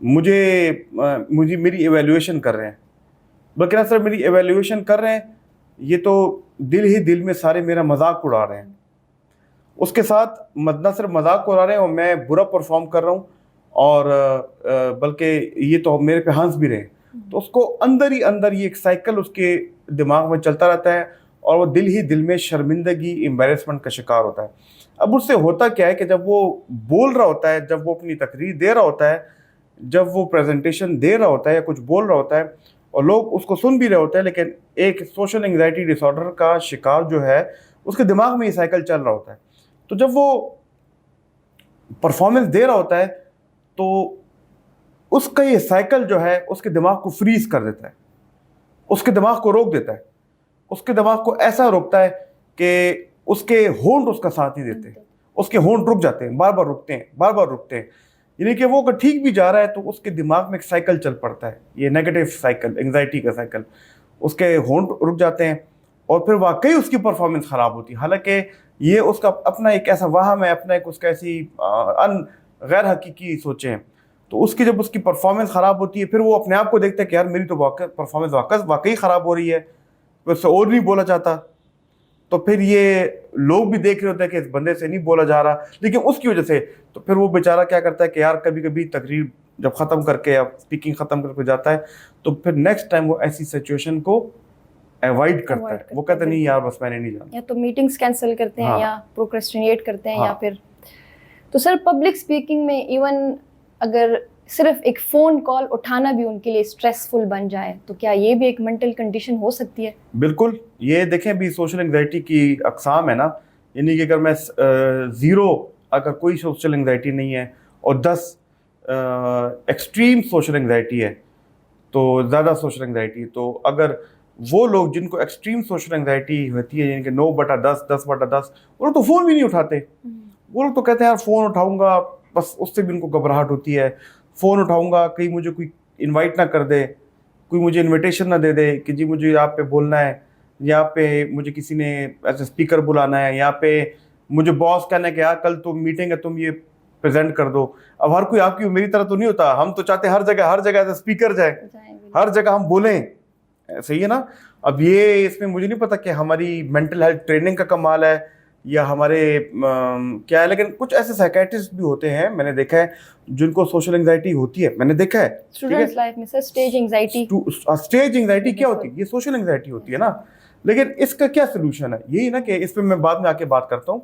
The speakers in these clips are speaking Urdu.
مجھے میری ایویلیویشن کر رہے ہیں، بلکہ نہ صرف میری ایویلیویشن کر رہے ہیں، یہ تو دل ہی دل میں سارے میرا مذاق اڑا رہے ہیں. اس کے ساتھ نہ صرف مذاق اڑا رہے ہیں اور میں برا پرفارم کر رہا ہوں، اور بلکہ یہ تو میرے پہ ہنس بھی رہے ہیں. تو اس کو اندر ہی اندر یہ ایک سائیکل اس کے دماغ میں چلتا رہتا ہے، اور وہ دل ہی دل میں شرمندگی، امبیرسمنٹ کا شکار ہوتا ہے. اب اس سے ہوتا کیا ہے کہ جب وہ بول رہا ہوتا ہے، جب وہ اپنی تقریر دے رہا ہوتا ہے، جب وہ پریزنٹیشن دے رہا ہوتا ہے یا کچھ بول رہا ہوتا ہے، اور لوگ اس کو سن بھی رہے ہوتے ہیں، لیکن ایک سوشل انگزائٹی ڈس آرڈر کا شکار جو ہے اس کے دماغ میں یہ سائیکل چل رہا ہوتا ہے. تو جب وہ پرفارمنس دے رہا ہوتا ہے تو اس کا یہ سائیکل جو ہے اس کے دماغ کو فریز کر دیتا ہے، اس کے دماغ کو روک دیتا ہے، اس کے دماغ کو ایسا روکتا ہے کہ اس کے ہونٹ اس کا ساتھ نہیں دیتے، اس کے ہونٹ رک جاتے ہیں، بار بار رکتے ہیں، بار بار رکتے ہیں. یعنی کہ وہ اگر ٹھیک بھی جا رہا ہے تو اس کے دماغ میں ایک سائیکل چل پڑتا ہے، یہ نیگیٹو سائیکل، انگزائٹی کا سائیکل. اس کے ہونٹ رک جاتے ہیں اور پھر واقعی اس کی پرفارمنس خراب ہوتی ہے، حالانکہ یہ اس کا اپنا ایک ایسا وہم ہے، اپنا ایک اس کا ایسی غیر حقیقی سوچیں. تو اس کی جب اس کی پرفارمنس خراب ہوتی ہے، پھر وہ اپنے آپ کو دیکھتا ہے کہ یار میری تو پرفارمنس واقعی خراب ہو رہی ہے، پھر اس سے اور نہیں بولا چاہتا. تو پھر یہ لوگ بھی دیکھ رہے ہوتے ہیں کہ اس بندے سے نہیں بولا جا رہا، لیکن اس کی وجہ سے تو پھر وہ بیچارہ کیا کرتا ہے کہ یار کبھی کبھی تقریر جب ختم کر کے یا اسپیکنگ ختم کر کے جاتا ہے تو پھر نیکسٹ ٹائم وہ ایسی سچویشن کو ایوائڈ کرتا ہے. وہ کہتا نہیں یار بس میں نے نہیں جانا، یا تو میٹنگز کینسل کرتے ہیں یا پروکریسٹینیٹ کرتے ہیں یا پھر. تو سر پبلک اسپیکنگ میں ایون اگر صرف ایک فون کال اٹھانا بھی ان کے لیے اسٹریسفل بن جائے تو کیا یہ بھی ایک مینٹل کنڈیشن ہو سکتی ہے؟ بالکل. یہ دیکھیں بھی سوشل انگزائٹی کی اقسام ہے نا، یعنی کہ اگر میں زیرو اگر کوئی سوشل انگزائٹی نہیں ہے اور 10 ایکسٹریم سوشل انگزائٹی ہے تو زیادہ سوشل انگزائٹی، تو اگر وہ لوگ جن کو ایکسٹریم سوشل انگزائٹی ہوتی ہے یعنی کہ 9/10 10/10 وہ لوگ تو فون بھی نہیں اٹھاتے. وہ لوگ تو کہتے ہیں یار فون اٹھاؤں گا، بس اس سے بھی ان کو گھبراہٹ ہوتی ہے. فون اٹھاؤں گا کہیں مجھے کوئی انوائٹ نہ کر دے، کوئی مجھے انویٹیشن نہ دے دے کہ جی مجھے یہاں پہ بولنا ہے، یہاں پہ مجھے کسی نے ایسے اسپیکر بلانا ہے، یہاں پہ مجھے باس کہنا ہے کہ یار کل تم میٹنگ ہے تم یہ پریزنٹ کر دو. اب ہر کوئی آپ کی میری طرح تو نہیں ہوتا، ہم تو چاہتے ہیں ہر جگہ ایسے اسپیکر جائے، ہر جگہ ہم بولیں، صحیح ہے نا. اب یہ اس میں مجھے نہیں پتا کہ ہماری مینٹل ہیلتھ ٹریننگ کا کمال ہے یا ہمارے کیا ہے، لیکن کچھ ایسے سائیکیٹرسٹ بھی ہوتے ہیں میں نے دیکھا ہے جن کو سوشل انگزائٹی ہوتی ہے، میں نے دیکھا ہے. اسٹوڈنٹس لائف میں سر اسٹیج انگزائٹی کیا ہوتی ہے؟ یہ سوشل انگزائٹی ہوتی ہے نا. لیکن اس کا کیا سلوشن ہے؟ یہی نا کہ اس پہ میں بعد میں آ کے بات کرتا ہوں.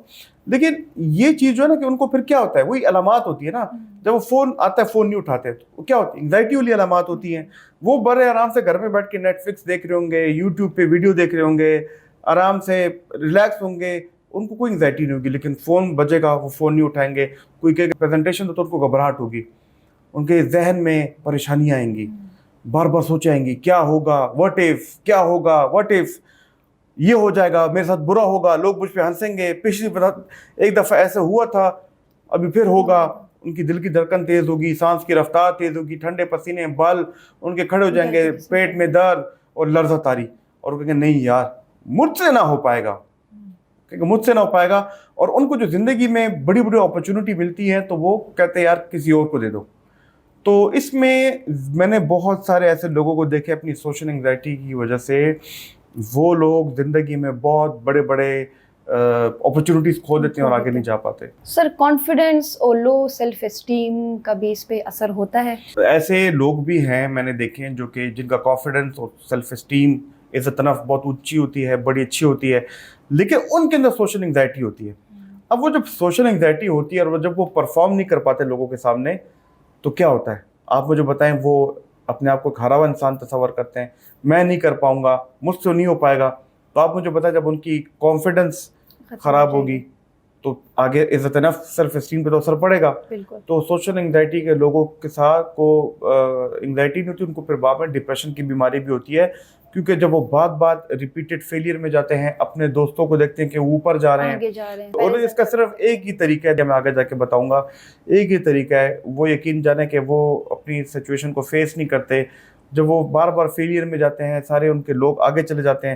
لیکن یہ چیز جو ہے نا کہ ان کو پھر کیا ہوتا ہے، وہی علامات ہوتی ہے نا، جب وہ فون آتا ہے فون نہیں اٹھاتے تو کیا ہوتی ہے، انگزائٹی والی علامات ہوتی ہیں. وہ بڑے آرام سے گھر میں بیٹھ کے نیٹ فلکس دیکھ رہے ہوں گے، یوٹیوب پہ ویڈیو دیکھ رہے ہوں گے، آرام سے ریلیکس ہوں گے، ان کو کوئی انگزائٹی نہیں ہوگی. لیکن فون بجے گا وہ فون نہیں اٹھائیں گے. کوئی کہ پریزنٹیشن تو ان کو گھبراہٹ ہوگی، ان کے ذہن میں پریشانیاں آئیں گی، بار بار سوچیں گی کیا ہوگا، واٹ ایف، کیا ہوگا، واٹ ایف یہ ہو جائے گا، میرے ساتھ برا ہوگا، لوگ مجھ پہ ہنسیں گے، پچھلی ایک دفعہ ایسے ہوا تھا ابھی پھر ہوگا. ان کی دل کی دھڑکن تیز ہوگی، سانس کی رفتار تیز ہوگی، ٹھنڈے پسینے، بال ان کے کھڑے ہو جائیں گے، پیٹ میں درد اور لرزہ طاری، اور وہ کہیں گے نہیں یار مجھ سے نہ ہو پائے گا، کیونکہ مجھ سے نہ ہو پائے گا. اور ان کو جو زندگی میں بڑی بڑی اپرچونٹی ملتی ہے تو وہ کہتے ہیں یار کسی اور کو دے دو. تو اس میں نے بہت سارے ایسے لوگوں کو دیکھے اپنی سوشل انگزائٹی کی وجہ سے وہ لوگ زندگی میں بہت بڑے بڑے اپرچونٹیز کھو دیتے ہیں اور آگے نہیں جا پاتے. سر کانفیڈنس اور لو سیلف اسٹیم کا بھی اس پہ اثر ہوتا ہے؟ ایسے لوگ بھی ہیں میں نے دیکھے جو کہ جن کا کانفیڈنس اور سیلف اسٹیم عزت نفس بہت اونچی ہوتی ہے، بڑی اچھی ہوتی ہے، لیکن ان کے اندر سوشل انگزائٹی ہوتی ہے. اب وہ جب سوشل انگزائٹی ہوتی ہے اور وہ جب وہ پرفارم نہیں کر پاتے لوگوں کے سامنے تو کیا ہوتا ہے آپ مجھے بتائیں. وہ اپنے آپ کو ایک ہرا ہوا انسان تصور کرتے ہیں، میں نہیں کر پاؤں گا، مجھ سے نہیں ہو پائے گا. تو آپ مجھے بتائیں جب ان کی کانفیڈنس خراب ہوگی تو آگے عزت نفس سیلف اسٹیم پہ تو اثر پڑے گا. تو سوشل انگزائٹی کے لوگوں کے ساتھ کو انگزائٹی نہیں ہوتی، ان کو پھر بعد میں ڈپریشن کی بیماری بھی ہوتی ہے، کیونکہ جب وہ بات ریپیٹڈ فیلئر میں جاتے ہیں، اپنے دوستوں کو دیکھتے ہیں کہ اوپر جا رہے ہیں، اور اس کا صرف ایک ہی طریقہ ہے، میں آگے جا کے بتاؤں گا، ایک ہی طریقہ ہے، وہ یقین جانے کہ وہ اپنی سچویشن کو فیس نہیں کرتے. جب وہ بار بار فیلئر میں جاتے ہیں، سارے ان کے لوگ آگے چلے جاتے ہیں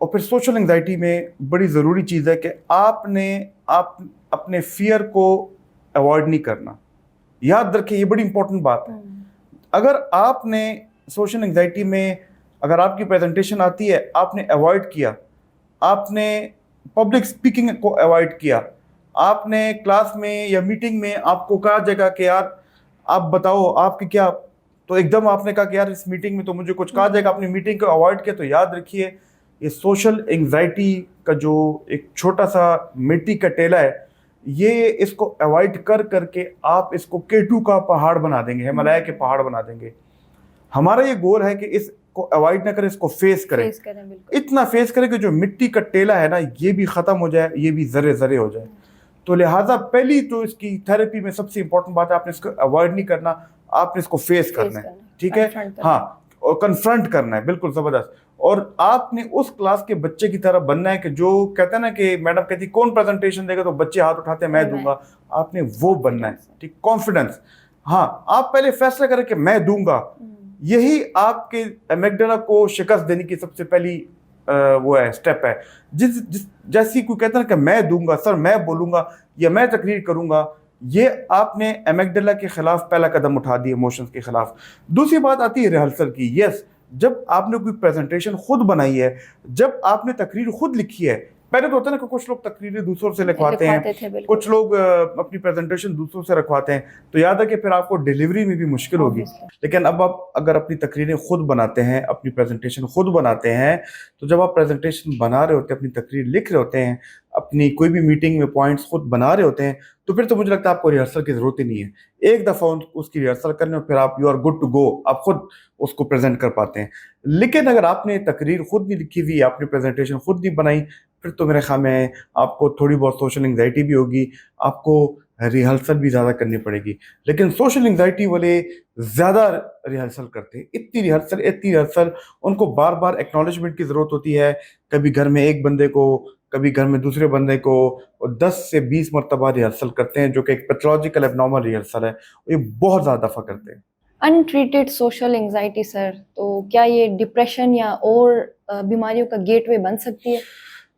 اور پھر سوشل انگزائٹی میں بڑی ضروری چیز ہے کہ آپ اپنے فیئر کو ایوائڈ نہیں کرنا. یاد رکھیں یہ بڑی امپورٹنٹ بات ہے. اگر آپ نے سوشل انگزائٹی میں اگر آپ کی پریزنٹیشن آتی ہے آپ نے ایوائڈ کیا, آپ نے پبلک اسپیکنگ کو ایوائڈ کیا, آپ نے کلاس میں یا میٹنگ میں آپ کو کہا جائے گا کہ یار آپ بتاؤ آپ کی کیا, تو ایک دم آپ نے کہا کہ یار اس میٹنگ میں تو مجھے کچھ کہا جائے گا, آپ نے میٹنگ کو ایوائڈ کیا, تو یاد رکھیے یہ سوشل انگزائٹی کا جو ایک چھوٹا سا مٹی کا ٹیلا ہے, یہ اس کو ایوائڈ کر کے آپ اس کو K2 کا پہاڑ بنا دیں گے, ہمالیہ کے پہاڑ بنا دیں گے. ہمارا یہ گول ہے کہ اس کو ایوائڈ نہ کریں, اس کو فیس کریں, اتنا فیس کریں کہ جو مٹی کا ٹیلا ہے نا یہ بھی ختم ہو جائے, یہ بھی ذرے ذرے ہو جائے. تو لہٰذا پہلی تو اس کی تھیراپی میں سب سے امپورٹنٹ بات ہے آپ نے اس کو ایوائڈ نہیں کرنا, آپ نے اس کو فیس کرنا ہے. ٹھیک ہے, ہاں, اور کنفرنٹ کرنا ہے, بالکل زبردست. اور آپ نے اس کلاس کے بچے کی طرح بننا ہے کہ جو کہتا ہے نا کہ میڈم کہتی کون پریزنٹیشن دے گا تو بچے ہاتھ اٹھاتے ہیں میں دوں گا, آپ نے وہ بننا ہے. ٹھیک, کانفیڈنس. ہاں, آپ پہلے فیصلہ کریں کہ میں دوں گا, یہی آپ کے امیگڈالا کو شکست دینے کی سب سے پہلی وہ ہے اسٹیپ ہے. جیسی کوئی کہتا ہے کہ میں دوں گا سر, میں بولوں گا یا میں تقریر کروں گا, یہ آپ نے امیگڈالا کے خلاف پہلا قدم اٹھا دی, ایموشنز کے خلاف. دوسری بات آتی ہے ریہرسل کی. یس, جب آپ نے کوئی پریزنٹیشن خود بنائی ہے, جب آپ نے تقریر خود لکھی ہے, پہلے تو ہوتا ہے نا کہ کچھ لوگ تقریریں دوسروں سے لکھواتے ہیں, کچھ لوگ اپنی پریزنٹیشن دوسروں سے رکھواتے ہیں, تو یاد ہے کہ پھر آپ کو ڈیلیوری میں بھی مشکل ہوگی. لیکن اب آپ اگر اپنی تقریریں خود بناتے ہیں, اپنی پریزنٹیشن خود بناتے ہیں, تو جب آپ پریزنٹیشن بنا رہے ہوتے ہیں, اپنی تقریر لکھ رہے ہوتے ہیں, اپنی کوئی بھی میٹنگ میں پوائنٹس خود بنا رہے ہوتے ہیں, تو پھر تو مجھے لگتا ہے آپ کو ریہرسل کی ضرورت ہی نہیں ہے. ایک دفعہ اس کی ریہرسل کرنے اور پھر آپ you are good to go, آپ خود اس کو پریزنٹ کر پاتے ہیں. لیکن اگر آپ نے تقریر خود نہیں لکھی ہوئی, آپ نے پریزنٹیشن خود نہیں بنائی, پھر تو میرے خیال میں آپ کو تھوڑی بہت سوشل انگزائٹی بھی ہوگی, آپ کو ریہرسل بھی زیادہ کرنی پڑے گی. لیکن سوشل انگزائٹی والے زیادہ ریہرسل کرتے ہیں, اتنی ریہرسل, ان کو بار بار ایکنالجمنٹ کی ضرورت ہوتی ہے. کبھی گھر میں ایک بندے کو, کبھی گھر میں دوسرے بندے کو, اور 10 سے 20 مرتبہ ریہرسل کرتے ہیں, جو کہ ایک پیتھولوجیکل ایب نارمل ریہرسل ہے. یہ بہت زیادہ دفعہ کرتے ہیں. انٹریٹڈ سوشل انگزائٹی سر, تو کیا یہ ڈپریشن یا اور بیماریوں کا گیٹ وے بن سکتی ہے؟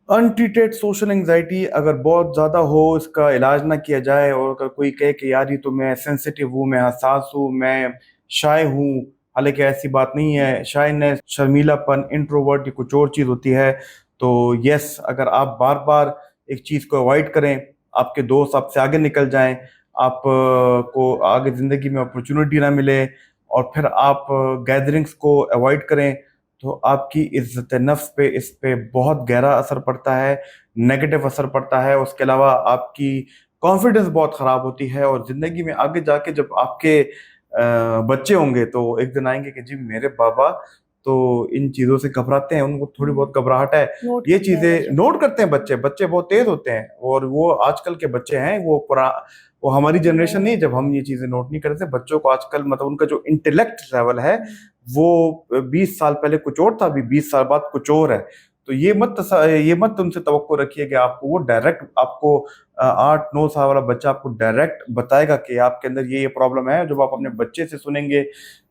انٹریٹڈ سوشل انگزائٹی اگر بہت زیادہ ہو, اس کا علاج نہ کیا جائے, اور اگر کوئی کہے کہ یار یہ تو میں سینسیٹیو ہوں, میں حساس ہوں, میں شائع ہوں, حالانکہ ایسی بات نہیں ہے. شائنس, شرمیلا پن, انٹروورٹ, یہ کچھ اور چیز ہوتی ہے. تو یس, اگر آپ بار بار ایک چیز کو اوائڈ کریں, آپ کے دوست آپ سے آگے نکل جائیں, آپ کو آگے زندگی میں اپرچونٹی نہ ملے, اور پھر آپ گیدرنگس کو ایوائڈ کریں, تو آپ کی عزت نفس پہ اس پہ بہت گہرا اثر پڑتا ہے, نیگیٹو اثر پڑتا ہے. اس کے علاوہ آپ کی کانفیڈنس بہت خراب ہوتی ہے, اور زندگی میں آگے جا کے جب آپ کے بچے ہوں گے تو ایک دن آئیں گے کہ جی میرے بابا تو ان چیزوں سے گھبراتے ہیں, ان کو تھوڑی بہت گھبراہٹ ہے. یہ چیزیں نوٹ کرتے ہیں بچے بہت تیز ہوتے ہیں, اور وہ آج کل کے بچے ہیں, وہ ہماری جنریشن نہیں جب ہم یہ چیزیں نوٹ نہیں کرتے. بچوں کو آج کل مطلب ان کا جو انٹلیکٹ لیول ہے وہ 20 سال پہلے کچھ اور تھا, ابھی 20 سال بعد کچھ اور ہے. تو یہ مت ان سے توقع رکھیے کہ آپ کو وہ ڈائریکٹ, آپ کو 8-9 سال والا بچہ آپ کو ڈائریکٹ بتائے گا کہ آپ کے اندر یہ پرابلم ہے. جب آپ اپنے بچے سے سنیں گے,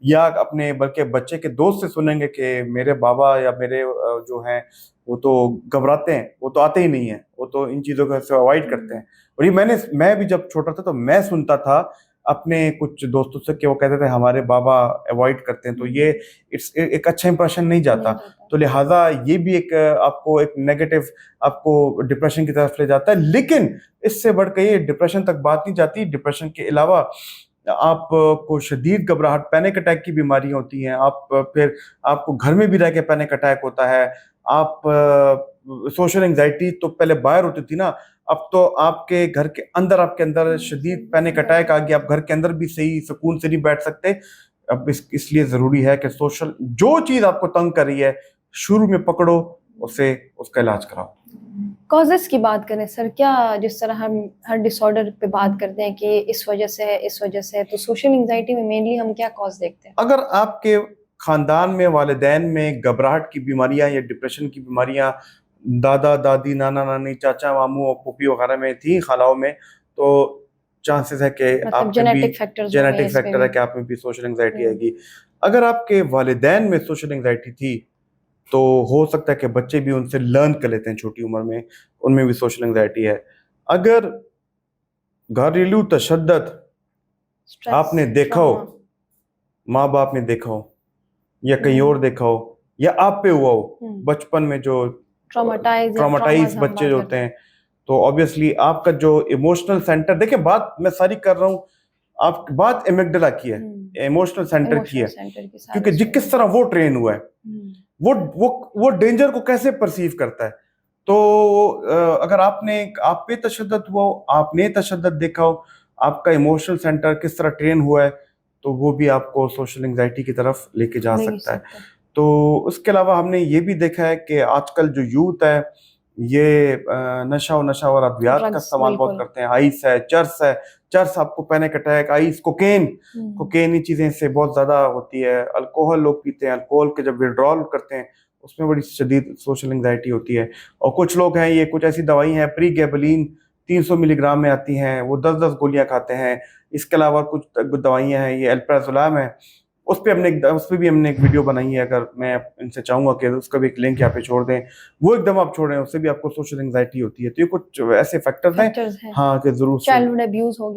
یا اپنے بلکہ بچے کے دوست سے سنیں گے کہ میرے بابا یا میرے جو ہیں وہ تو گھبراتے ہیں, وہ تو آتے ہی نہیں ہیں, وہ تو ان چیزوں کو سے اوائڈ کرتے ہیں. اور یہ میں بھی جب چھوٹا تھا تو میں سنتا تھا اپنے کچھ دوستوں سے کہ وہ کہتے تھے ہمارے بابا ایوائڈ کرتے ہیں, تو یہ ایک اچھا امپریشن نہیں جاتا. تو لہٰذا یہ بھی ایک آپ کو ایک نیگیٹو, آپ کو ڈپریشن کی طرف لے جاتا ہے. لیکن اس سے بڑھ کے یہ ڈپریشن تک بات نہیں جاتی. ڈپریشن کے علاوہ آپ کو شدید گھبراہٹ, پینک اٹیک کی بیماریاں ہوتی ہیں. پھر آپ کو گھر میں بھی رہ کے پینک اٹیک ہوتا ہے. آپ سوشل انگزائٹی تو پہلے باہر ہوتی تھی نا, اب تو آپ کے گھر کے اندر شدید پینک اٹیک آ گیا. آپ گھر کے اندر بھی صحیح سکون سے نہیں بیٹھ سکتے. اب اس لیے ضروری ہے کہ جو چیز آپ کو تنگ کر رہی ہے شروع میں پکڑو اسے, اس کا علاج کراؤ. کازز کی بات کریں سر, کیا جس طرح ہم ہر ڈس آرڈر پہ بات کرتے ہیں کہ اس وجہ سے ہے, تو سوشل انگزائٹی میں مینلی ہم کیا کاز دیکھتے ہیں؟ اگر آپ کے خاندان میں, والدین میں گھبراہٹ کی بیماریاں یا ڈپریشن کی بیماریاں دادا دادی, نانا نانی, چاچا ماموں, پھوپھی وغیرہ میں تھی, خالاؤں میں, تو چانسز ہے کہ آپ میں بھی جینیٹک فیکٹر ہے کہ آپ میں بھی سوشل انگزائٹی آئے گی. اگر آپ کے والدین میں سوشل انگزائٹی تھی تو ہو سکتا ہے کہ بچے بھی ان سے لرن کر لیتے ہیں چھوٹی عمر میں, ان میں بھی سوشل انگزائٹی ہے. اگر گھریلو تشدد آپ نے دیکھا ہو, ماں باپ نے دیکھا ہو یا کہیں اور دیکھا ہو, یا آپ پہ ہوا ہو بچپن میں, جو ٹراماٹائز بچے جو ہوتے ہیں, تو آبویسلی آپ کا جو ایموشنل سینٹر, دیکھیں بات میں ساری کر رہا ہوں, آپ بات ایمگڈلا کی ہے, ایموشنل سینٹر کی ہے, کیونکہ کس طرح وہ ٹرین ہوا ہے, وہ ڈینجر کو کیسے پرسیو کرتا ہے. تو اگر آپ پہ تشدد ہوا ہو, آپ نے تشدد دیکھا ہو, آپ کا ایموشنل سینٹر کس طرح ٹرین ہوا ہے, تو وہ بھی آپ کو سوشل انگزائٹی کی طرف لے کے جا سکتا ہے. تو اس کے علاوہ ہم نے یہ بھی دیکھا ہے کہ آج کل جو یوتھ ہے یہ نشہ اور ادویات کا استعمال بہت کرتے ہیں. آئس ہے, چرس آپ کو پینک اٹیک, آئس, کوکین یہ چیزیں اس سے بہت زیادہ ہوتی ہے. الکوہل لوگ پیتے ہیں, الکوہل کے جب وڈرال کرتے ہیں اس میں بڑی شدید سوشل انگزائٹی ہوتی ہے. اور کچھ لوگ ہیں, یہ کچھ ایسی دوائی ہیں پری گیبلین 300 ملی گرام میں آتی ہیں, وہ 10 گولیاں کھاتے ہیں. اس کے علاوہ کچھ دوائیاں ہیں, یہ الپرازولام ہے, اس پہ بھی ہم نے ایک ویڈیو بنائی ہے. اگر میں ان سے چاہوں گا کہ اس کا بھی ایک لنک یہاں پہ چھوڑ دیں, وہ ایک دم آپ چھوڑیں, اس سے بھی آپ کو سوشل انگزائٹی ہوتی ہے. تو یہ کچھ ایسے فیکٹرز ہیں ہاں کہ ضرور چائلڈہڈ ابیوز ہو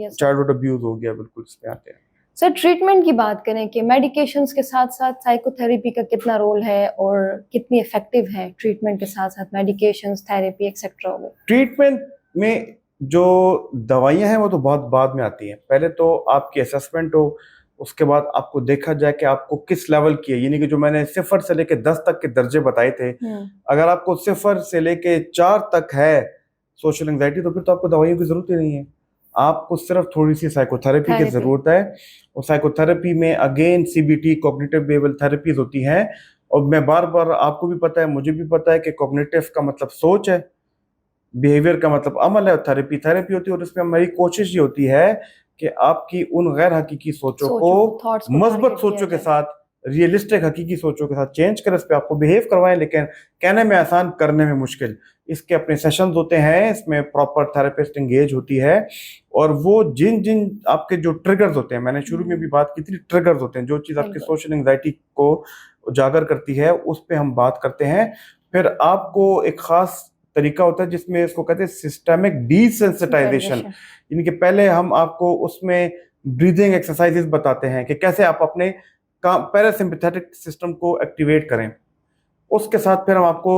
گیا, بالکل اس پہ آتے ہیں. سر ٹریٹمنٹ کی بات کریں کہ میڈیکیشنز کے ساتھ ساتھ سائیکو تھراپی کا کتنا رول ہے اور کتنی افیکٹو ہے ٹریٹمنٹ کے ساتھ ساتھ میڈیکیشنز, تھراپی ایکسیٹرا. ٹریٹمنٹ میں جو دوائیاں ہیں وہ تو بہت بعد میں آتی ہیں. پہلے تو آپ کی اسیسمنٹ ہو, اس کے بعد آپ کو دیکھا جائے کہ آپ کو کس لیول کی ہے. یعنی کہ جو میں نے 0 سے لے کے 10 تک کے درجے بتائے تھے, اگر آپ کو 0 سے لے کے 4 تک ہے سوشل انگزائٹی, تو پھر تو آپ کو دوائیوں کی ضرورت ہی نہیں ہے. آپ کو صرف تھوڑی سی سائیکو تھراپی کی ضرورت ہے. اور سائیکو تھراپی میں again CBT cognitive behavioural therapies ہوتی ہیں. اور میں بار آپ کو بھی پتہ ہے, مجھے بھی پتہ ہے کہ کوگنیٹو کا مطلب سوچ ہے, بیہیویئر کا مطلب عمل ہے, اور تھراپی ہوتی ہے. اور اس میں ہماری کوشش یہ ہوتی ہے کہ آپ کی ان غیر حقیقی سوچوں کو مثبت سوچوں کے ساتھ, ریئلسٹک حقیقی سوچوں کے ساتھ چینج کریں, اس پہ آپ کو بیہیو کروائیں. لیکن کہنے میں آسان, کرنے میں مشکل. اس کے اپنے سیشنز ہوتے ہیں, اس میں پراپر تھراپسٹ انگیج ہوتی ہے. اور وہ جن آپ کے جو ٹریگرز ہوتے ہیں, میں نے شروع میں بھی بات کی تھی, ٹریگرز ہوتے ہیں, جو چیز آپ کی سوشل انگزائٹی کو اجاگر کرتی ہے, اس پہ ہم بات کرتے ہیں. پھر آپ کو ایک خاص طریقہ ہوتا ہے جس میں اس کو کہتے ہیں سسٹمک ڈی سینسٹائزیشن. یعنی کہ پہلے ہم آپ کو اس میں بریدنگ ایکسرسائزز بتاتے ہیں کہ کیسے آپ اپنے پیراسمپیتھیٹک سسٹم کو ایکٹیویٹ کریں. اس کے ساتھ پھر ہم آپ کو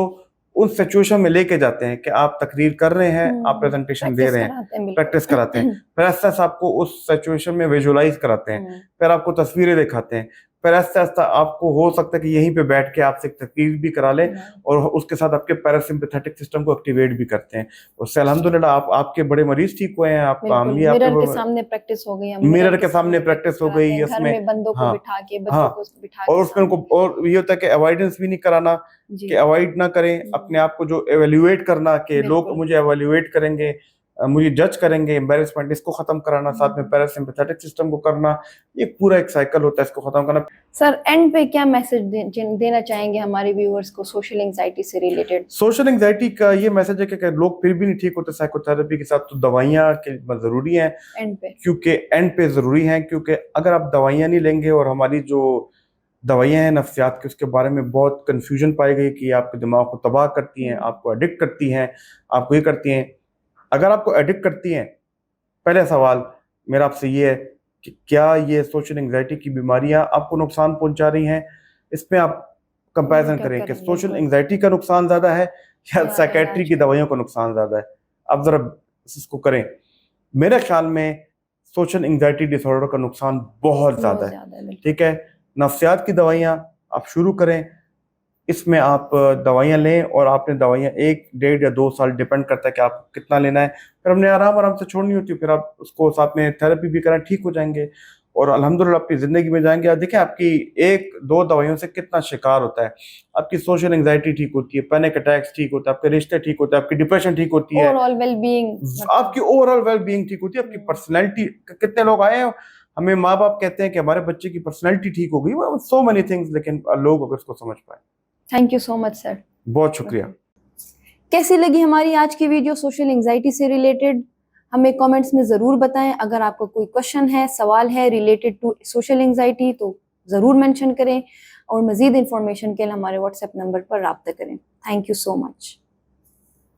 ان سچویشن میں لے کے جاتے ہیں کہ آپ تقریر کر رہے ہیں, آپ پریزنٹیشن دے رہے ہیں, پریکٹس کراتے ہیں. پھر ایسا آپ کو اس سچویشن میں ویژولائز کراتے ہیں, پھر آپ کو تصویریں دکھاتے ہیں. پھر ایسا آپ کو ہو سکتا ہے کہ یہیں پہ بیٹھ کے آپ سے تقریر بھی کرا لیں, اور اس کے ساتھ آپ کے پیراسمپیتھیٹک سسٹم کو ایکٹیویٹ بھی کرتے ہیں. اس سے الحمدللہ آپ کے بڑے مریض ٹھیک ہوئے ہیں. آپ کا مرر کے سامنے پریکٹس ہو گئی, مرر کے سامنے پریکٹس ہو گئی. اس میں بندوں کو بٹھا کے, بچوں کو بٹھا کے, اور اس میں اور یہ ہوتا ہے کہ اوائڈنس بھی نہیں کرانا, کہ اوائڈ نہ کریں اپنے آپ کو, جو ایویلیویٹ کرنا کہ لوگ مجھے ایویلیویٹ کریں گے, مجھے جج کریں گے, امبیرسمنٹ, اس کو ختم کرانا. ساتھ میں پیراسمپیتھیٹک سسٹم کو کرنا, یہ پورا ایک سائیکل ہوتا ہے, اس کو ختم کرنا. سر اینڈ پہ کیا میسج دینا چاہیں گے ہمارے ویورز کو سوشل انگزائٹی سے ریلیٹڈ؟ سوشل انگزائٹی کا یہ میسج ہے کہ لوگ پھر بھی نہیں ٹھیک ہوتے سائیکو تھراپی کے ساتھ, تو دوائیاں ضروری ہیں کیونکہ اینڈ پہ ضروری ہیں. کیونکہ اگر آپ دوائیاں نہیں لیں گے, اور ہماری جو دوائیاں ہیں نفسیات کی, اس کے بارے میں بہت کنفیوژن پائی گئی کہ آپ کے دماغ کو تباہ کرتی ہیں, آپ کو ایڈکٹ کرتی ہیں, آپ کو یہ کرتی ہیں. اگر آپ کو ایڈکٹ کرتی ہیں, پہلے سوال میرا آپ سے یہ ہے کہ کیا یہ سوشل انگزائٹی کی بیماریاں آپ کو نقصان پہنچا رہی ہیں؟ اس میں آپ کمپیریزن کریں کہ سوشل انگزائٹی کا نقصان زیادہ ہے یا سائیکیٹری کی دوائیوں کا نقصان زیادہ ہے. اب ذرا اس کو کریں. میرے خیال میں سوشل انگزائٹی ڈس آرڈر کا نقصان بہت زیادہ ہے. ٹھیک ہے, نفسیات کی دوائیاں آپ شروع کریں, اس میں آپ دوائیاں لیں, اور آپ نے دوائیاں 1, 1.5 یا 2 سال ڈیپینڈ کرتا ہے کہ آپ کتنا لینا ہے. پھر ہم نے آرام سے چھوڑنی ہوتی ہے. پھر آپ اس کو ساتھ میں تھراپی بھی کریں, ٹھیک ہو جائیں گے, اور الحمدللہ اپنی زندگی میں جائیں گے. دیکھیں آپ کی 1-2 دوائیوں سے کتنا شکار ہوتا ہے. آپ کی سوشل انگزائٹی ٹھیک ہوتی ہے, پینک اٹیکس ٹھیک ہوتا ہے, آپ کے رشتے ٹھیک ہوتے ہیں, آپ کی ڈپریشن ٹھیک ہوتی ہے, آپ کی اوور آل ویل بینگ ٹھیک ہوتی ہے, آپ کی پرسنالٹی. کتنے لوگ آئے ہیں ہمیں ماں باپ کہتے ہیں کہ ہمارے بچے کی پرسنالٹی ٹھیک ہو گئی, سو مینی تھنگز, لیکن لوگ اگر اس کو سمجھ پائیں. تھینک یو سو مچ سر, بہت شکریہ. کیسی لگی ہماری آج کی ویڈیو سوشل انگزائٹی سے ریلیٹڈ؟ ہمیں کامنٹس میں ضرور بتائیں. اگر آپ کو کوئی کوشچن ہے, سوال ہے ریلیٹڈ ٹو سوشل انگزائٹی, تو ضرور مینشن کریں. اور مزید انفارمیشن کے لیے ہمارے واٹس ایپ نمبر پر رابطہ کریں. Thank you so much.